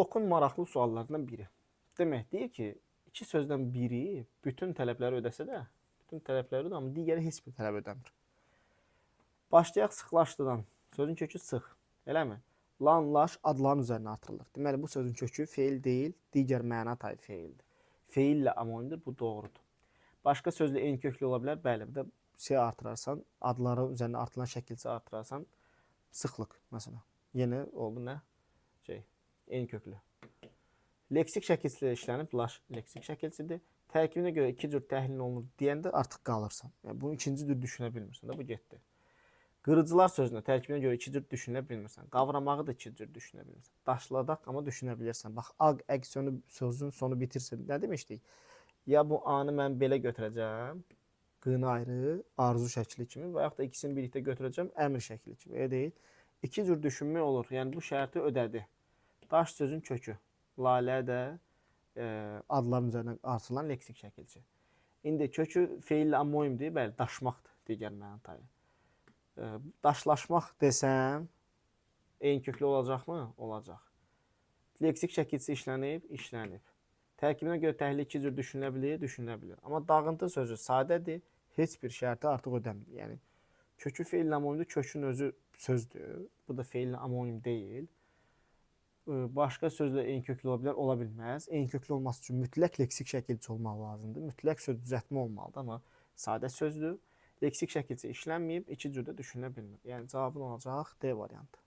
Blokun maraqlı suallarından biri. Demək deyir ki, iki sözdən biri bütün tələbləri ödəsə də, bütün tələbləri ödər, amma digəri heç bir tələb ödəmir. Başlayaq sıxlaşdıran. Sözün kökü sıx. Eləmi? Lan, laş adların üzərinə artırılır. Deməli, bu sözün kökü feil deyil, digər məna tayı feildir. Feillə amonimdir, bu doğrudur. Başqa sözlə eyni köklü ola bilər. Bəli, bir də şey artırarsan, adların üzərinə artırılan şəkilçi artırarsan, sıxlıq məsələn. Yenə oldu nə? Eyni köklü. Leksik şəkilçilə işlənib, laş leksik şəkilçidir. Tərkibinə görə iki cür təhlil olunur deyəndə artıq qalırsan. Yəni, bunu ikinci cür düşünə bilmirsən də, bu getdi. Qırıcılar sözünə tərkibinə görə iki cür düşünə bilmirsən. Qavramağı da iki cür düşünə bilmirsən. Daşladaq amma düşünə bilirsən. Bax, aq əksiyonu sözün sonu bitirsə nə demişdik? Ya bu anı mən belə götürəcəm, qını ayrı, arzu şəkli kimi və yaxud da ikisini birlikdə götürəcəm, əmr şəkli kimi. Elə deyil. İki cür düşünmək olur. Yəni, bu şərti ödədi. Daş sözün kökü. Lalə də adların üzərindən artırılan leksik şəkilçi. İndi kökü feillə amonimdir, bəli, daşmaqdır digər məna tayı. Daşlaşmaq desəm, eyni köklü olacaqmı? Olacaq. Leksik şəkilçi işlənib, işlənib. Tərkibinə görə təhlil iki cür düşünülə bilir, düşünülə bilir. Amma dağıntı sözü sadədir, heç bir şərti artıq ödəmir. Yəni, kökü feillə amonimdir, kökün özü sözdür. Bu da feillə amonim deyil. Başqa sözlə eyni köklü ola bilər, ola bilməz. Eyni köklü olması üçün mütləq leksik şəkilçi olmaq lazımdır. Mütləq söz düzəltmə olmalıdır, amma sadə sözdür. Leksik şəkilçi işlənməyib, iki cürdə düşünülə bilmir. Yəni cavabın olacaq D variantı.